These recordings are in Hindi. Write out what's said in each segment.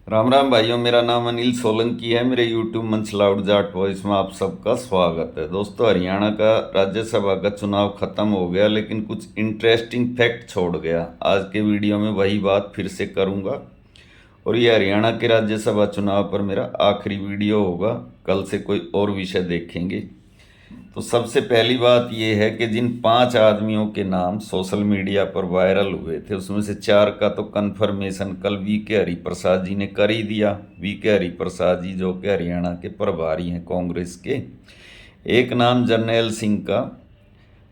राम राम भाइयों, मेरा नाम अनिल सोलंकी है। मेरे यूट्यूब मंच लाउड जाट वॉइस में आप सबका स्वागत है। दोस्तों, हरियाणा का राज्यसभा का चुनाव खत्म हो गया, लेकिन कुछ इंटरेस्टिंग फैक्ट छोड़ गया। आज के वीडियो में वही बात फिर से करूंगा। और ये हरियाणा के राज्यसभा चुनाव पर मेरा आखिरी वीडियो होगा। कल से कोई और विषय देखेंगे। तो सबसे पहली बात यह है कि जिन 5 आदमियों के नाम सोशल मीडिया पर वायरल हुए थे, उसमें से 4 का तो कन्फर्मेशन कल वी के हरिप्रसाद जी ने कर ही दिया। वी के हरिप्रसाद जी जो कि हरियाणा के प्रभारी हैं कांग्रेस के। एक नाम जर्नैल सिंह का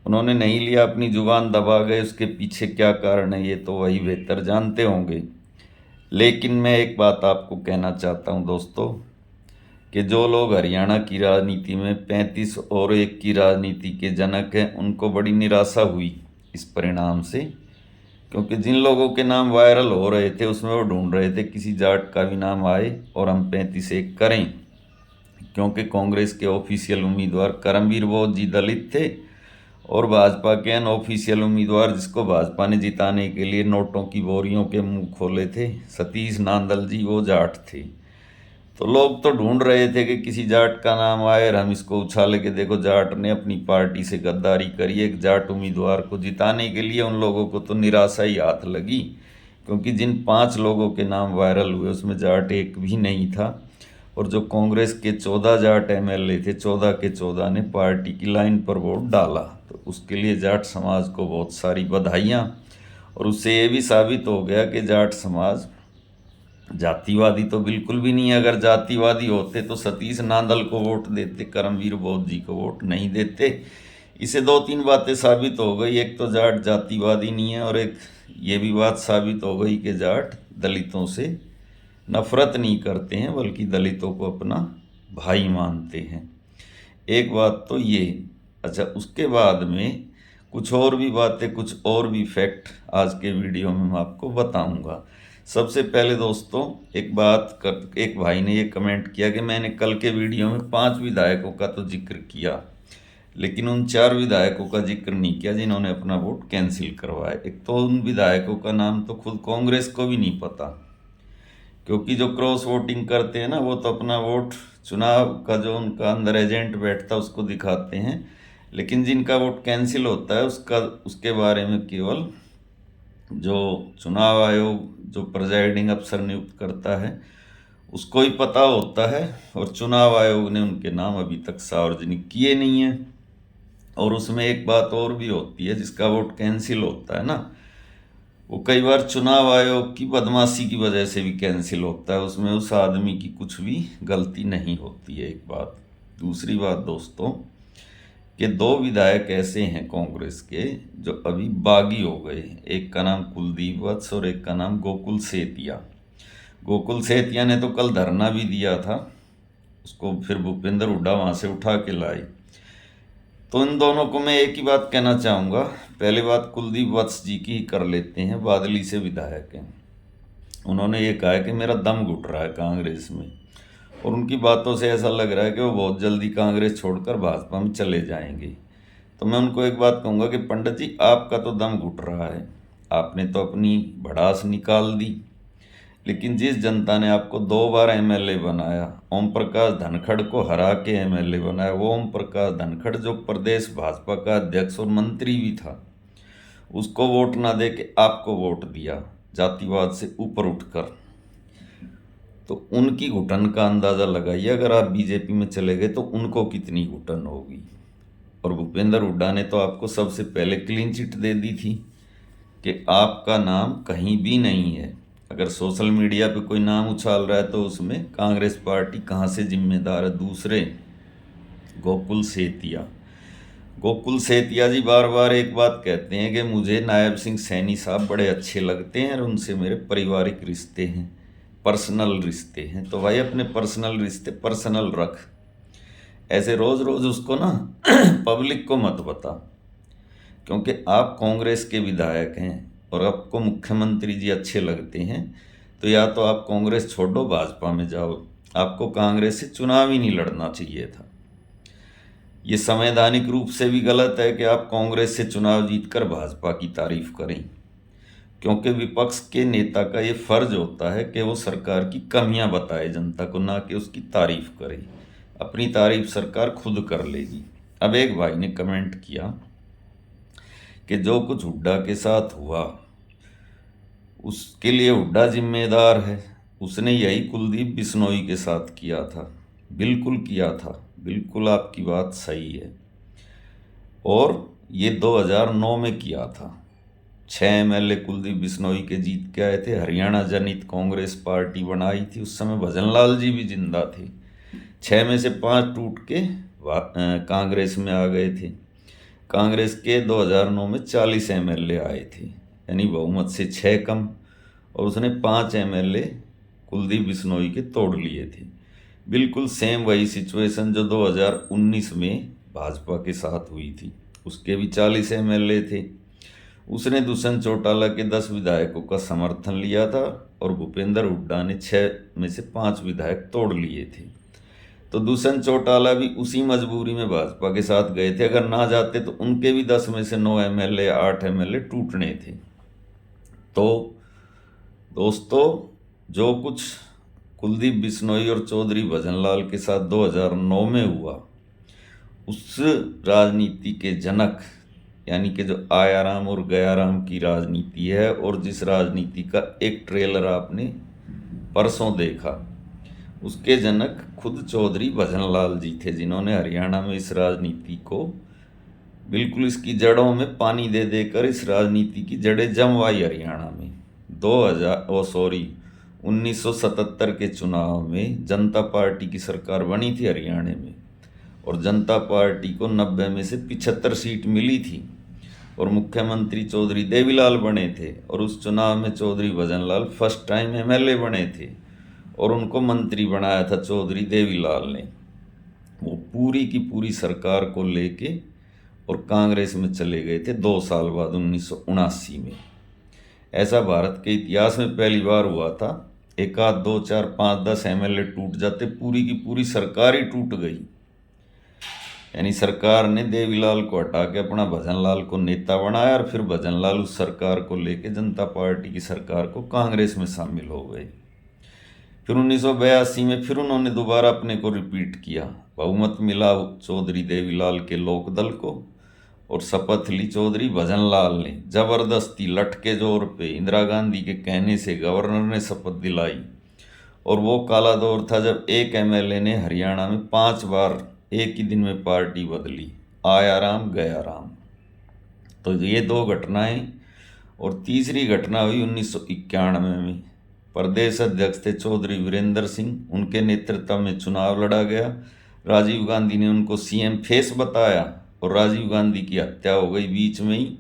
उन्होंने नहीं लिया, अपनी जुबान दबा गए। उसके पीछे क्या कारण है ये तो वही बेहतर जानते होंगे। लेकिन मैं एक बात आपको कहना चाहता हूँ दोस्तों, कि जो लोग हरियाणा की राजनीति में 35 और 1 की राजनीति के जनक हैं, उनको बड़ी निराशा हुई इस परिणाम से। क्योंकि जिन लोगों के नाम वायरल हो रहे थे उसमें वो ढूंढ रहे थे किसी जाट का भी नाम आए और हम 35-1 करें। क्योंकि कांग्रेस के ऑफिशियल उम्मीदवार करमवीर बोस जी दलित थे और भाजपा के अनऑफिशियल उम्मीदवार, जिसको भाजपा ने जिताने के लिए नोटों की बोरियों के मुंह खोले थे, सतीश नांदल जी, वो जाट थे। तो लोग तो ढूंढ रहे थे कि किसी जाट का नाम आए और हम इसको उछाले के देखो जाट ने अपनी पार्टी से गद्दारी करी। एक जाट उम्मीदवार को जिताने के लिए उन लोगों को तो निराशा ही हाथ लगी। क्योंकि जिन 5 लोगों के नाम वायरल हुए उसमें जाट एक भी नहीं था। और जो कांग्रेस के 14 जाट एमएलए थे, 14 के 14 ने पार्टी की लाइन पर वोट डाला। तो उसके लिए जाट समाज को बहुत सारी बधाइयाँ। और उससे ये भी साबित हो गया कि जाट समाज जातिवादी तो बिल्कुल भी नहीं है। अगर जातिवादी होते तो सतीश नांदल को वोट देते, करमवीर बोस जी को वोट नहीं देते। इसे 2-3 बातें साबित हो गई। एक तो जाट जातिवादी नहीं है, और एक ये भी बात साबित हो गई कि जाट दलितों से नफरत नहीं करते हैं, बल्कि दलितों को अपना भाई मानते हैं। एक बात तो ये। अच्छा, उसके बाद में कुछ और भी बातें, कुछ और भी फैक्ट आज के वीडियो में मैं आपको बताऊंगा। सबसे पहले दोस्तों, एक भाई ने ये कमेंट किया कि मैंने कल के वीडियो में 5 विधायकों का तो जिक्र किया, लेकिन उन 4 विधायकों का जिक्र नहीं किया जिन्होंने अपना वोट कैंसिल करवाया। एक तो उन विधायकों का नाम तो खुद कांग्रेस को भी नहीं पता। क्योंकि जो क्रॉस वोटिंग करते हैं ना, वो तो अपना वोट चुनाव का जो उनका अंदर एजेंट बैठता है उसको दिखाते हैं। लेकिन जिनका वोट कैंसिल होता है उसके बारे में केवल जो चुनाव आयोग, जो प्रिजाइडिंग अफसर नियुक्त करता है, उसको ही पता होता है। और चुनाव आयोग ने उनके नाम अभी तक सार्वजनिक किए नहीं हैं। और उसमें एक बात और भी होती है, जिसका वोट कैंसिल होता है ना, वो कई बार चुनाव आयोग की बदमाशी की वजह से भी कैंसिल होता है। उसमें उस आदमी की कुछ भी गलती नहीं होती है, एक बात। दूसरी बात दोस्तों, कि 2 विधायक ऐसे हैं कांग्रेस के जो अभी बागी हो गए। एक का नाम कुलदीप वत्स और एक का नाम गोकुल सेतिया। गोकुल सेतिया ने तो कल धरना भी दिया था, उसको फिर भूपेंद्र हुड्डा वहाँ से उठा के लाए। तो इन दोनों को मैं एक ही बात कहना चाहूँगा। पहले बात कुलदीप वत्स जी की कर लेते हैं, बादली से विधायक हैं। उन्होंने ये कहा है कि मेरा दम घुट रहा है कांग्रेस में, और उनकी बातों से ऐसा लग रहा है कि वो बहुत जल्दी कांग्रेस छोड़कर भाजपा में चले जाएंगे। तो मैं उनको एक बात कहूँगा कि पंडित जी, आपका तो दम घुट रहा है। आपने तो अपनी भड़ास निकाल दी। लेकिन जिस जनता ने आपको 2 बार एमएलए बनाया, ओम प्रकाश धनखड़ को हरा के एमएलए बनाया, वो ओम प्रकाश धनखड़ जो प्रदेश भाजपा का अध्यक्ष और मंत्री भी था, उसको वोट ना दे के आपको वोट दिया जातिवाद से ऊपर उठकर। तो उनकी घुटन का अंदाज़ा लगाइए। अगर आप बीजेपी में चले गए तो उनको कितनी घुटन होगी। और भूपेंद्र हुड्डा ने तो आपको सबसे पहले क्लीन चिट दे दी थी कि आपका नाम कहीं भी नहीं है। अगर सोशल मीडिया पे कोई नाम उछाल रहा है तो उसमें कांग्रेस पार्टी कहाँ से जिम्मेदार है। दूसरे, गोकुल सेतिया। गोकुल सेतिया जी बार बार एक बात कहते हैं कि मुझे नायब सिंह सैनी साहब बड़े अच्छे लगते हैं और उनसे मेरे पारिवारिक रिश्ते हैं, पर्सनल रिश्ते हैं। तो भाई अपने पर्सनल रिश्ते पर्सनल रख। ऐसे रोज़ रोज़ उसको ना पब्लिक को मत बता। क्योंकि आप कांग्रेस के विधायक हैं और आपको मुख्यमंत्री जी अच्छे लगते हैं, तो या तो आप कांग्रेस छोड़ो, भाजपा में जाओ। आपको कांग्रेस से चुनाव ही नहीं लड़ना चाहिए था। ये संवैधानिक रूप से भी गलत है कि आप कांग्रेस से चुनाव जीतकर भाजपा की तारीफ करें। क्योंकि विपक्ष के नेता का ये फर्ज होता है कि वो सरकार की कमियां बताए जनता को, ना कि उसकी तारीफ करे। अपनी तारीफ सरकार खुद कर लेगी। अब एक भाई ने कमेंट किया कि जो कुछ हुड्डा के साथ हुआ उसके लिए हुड्डा जिम्मेदार है, उसने यही कुलदीप बिश्नोई के साथ किया था। बिल्कुल किया था, बिल्कुल आपकी बात सही है। और ये 2009 में किया था। 6 MLA कुलदीप बिश्नोई के जीत के आए थे। हरियाणा जनहित कांग्रेस पार्टी बनाई थी, उस समय भजन लाल जी भी जिंदा थे। 6 में से 5 टूट के कांग्रेस में आ गए थे। कांग्रेस के 2009 में 40 MLA आए थे, यानी बहुमत से 6 कम, और उसने 5 MLA कुलदीप बिश्नोई के तोड़ लिए थे। बिल्कुल सेम वही सिचुएशन जो 2019 में भाजपा के साथ हुई थी। उसके भी 40 MLA थे। उसने दुष्यंत चौटाला के 10 विधायकों का समर्थन लिया था और भूपेंद्र हुड्डा ने 6 में से 5 विधायक तोड़ लिए थे। तो दुष्यंत चौटाला भी उसी मजबूरी में भाजपा के साथ गए थे। अगर ना जाते तो उनके भी 10 में से 9 MLA 8 MLA टूटने थे। तो दोस्तों, जो कुछ कुलदीप बिश्नोई और चौधरी भजनलाल के साथ 2009 में हुआ, उस राजनीति के जनक यानी कि जो आयाराम और गयाराम की राजनीति है, और जिस राजनीति का एक ट्रेलर आपने परसों देखा, उसके जनक खुद चौधरी भजनलाल जी थे, जिन्होंने हरियाणा में इस राजनीति को बिल्कुल इसकी जड़ों में पानी दे देकर इस राजनीति की जड़ें जमवाई। हरियाणा में 1977 के चुनाव में जनता पार्टी की सरकार बनी थी हरियाणा में, और जनता पार्टी को 90 में से 75 सीट मिली थी, और मुख्यमंत्री चौधरी देवीलाल बने थे। और उस चुनाव में Chaudhary Bhajanlal first time MLA बने थे, और उनको मंत्री बनाया था चौधरी देवीलाल ने। वो पूरी की पूरी सरकार को लेके और कांग्रेस में चले गए थे 2 साल बाद 1979 में। ऐसा भारत के इतिहास में पहली बार हुआ था। एक आध 2 4 5 10 MLA टूट जाते, पूरी की पूरी सरकार ही टूट गई। यानी सरकार ने देवीलाल को हटा के अपना भजनलाल को नेता बनाया, और फिर भजनलाल उस सरकार को लेके जनता पार्टी की सरकार को कांग्रेस में शामिल हो गए। फिर 1982 में फिर उन्होंने दोबारा अपने को रिपीट किया। बहुमत मिला चौधरी देवीलाल के लोकदल को, और शपथ ली चौधरी भजनलाल ने। जबरदस्ती लठ के जोर पे इंदिरा गांधी के कहने से गवर्नर ने शपथ दिलाई। और वो काला दौर था जब एक MLA ने हरियाणा में 5 बार एक ही दिन में पार्टी बदली, आया राम गया राम। तो ये 2 घटनाएं। और तीसरी घटना हुई 1991 में। प्रदेश अध्यक्ष थे चौधरी वीरेंद्र सिंह, उनके नेतृत्व में चुनाव लड़ा गया। राजीव गांधी ने उनको CM फेस बताया, और राजीव गांधी की हत्या हो गई बीच में ही,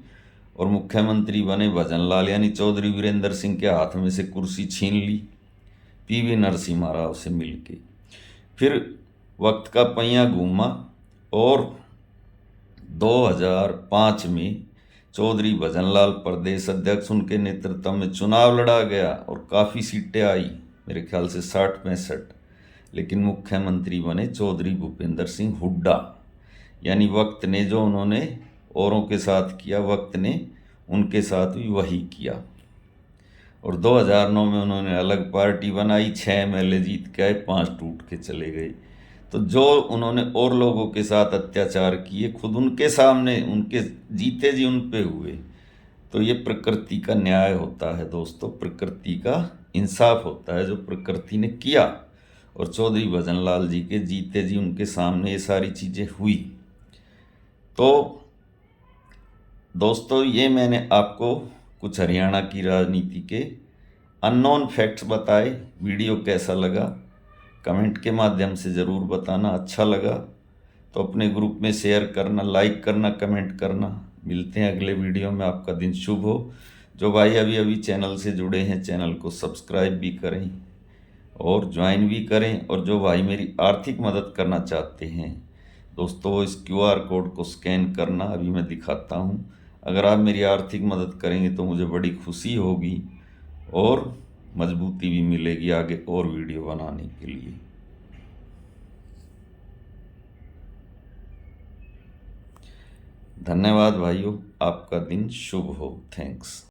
और मुख्यमंत्री बने भजनलाल, यानी चौधरी वीरेंद्र सिंह के हाथ में से कुर्सी छीन ली PV नरसिम्हा राव से मिलके। फिर वक्त का पहिया घूमा, और 2005 में चौधरी भजनलाल प्रदेश अध्यक्ष, उनके नेतृत्व में चुनाव लड़ा गया, और काफ़ी सीटें आई, मेरे ख्याल से 60-65। लेकिन मुख्यमंत्री बने चौधरी भूपेंद्र सिंह हुड्डा। यानी वक्त ने जो उन्होंने औरों के साथ किया, वक्त ने उनके साथ भी वही किया। और 2009 में उन्होंने अलग पार्टी बनाई, 6 MLA जीत के आए, 5 टूट के चले गए। तो जो उन्होंने और लोगों के साथ अत्याचार किए, खुद उनके सामने उनके जीते जी उन पे हुए। तो ये प्रकृति का न्याय होता है दोस्तों, प्रकृति का इंसाफ होता है जो प्रकृति ने किया। और चौधरी भजनलाल जी के जीते जी उनके सामने ये सारी चीज़ें हुई। तो दोस्तों, ये मैंने आपको कुछ हरियाणा की राजनीति के अननोन फैक्ट्स बताए। वीडियो कैसा लगा कमेंट के माध्यम से ज़रूर बताना। अच्छा लगा तो अपने ग्रुप में शेयर करना, लाइक करना, कमेंट करना। मिलते हैं अगले वीडियो में। आपका दिन शुभ हो। जो भाई अभी अभी चैनल से जुड़े हैं, चैनल को सब्सक्राइब भी करें और ज्वाइन भी करें। और जो भाई मेरी आर्थिक मदद करना चाहते हैं दोस्तों, वो इस QR कोड को स्कैन करना, अभी मैं दिखाता हूँ। अगर आप मेरी आर्थिक मदद करेंगे तो मुझे बड़ी खुशी होगी और मजबूती भी मिलेगी आगे और वीडियो बनाने के लिए। धन्यवाद भाइयों, आपका दिन शुभ हो। थैंक्स।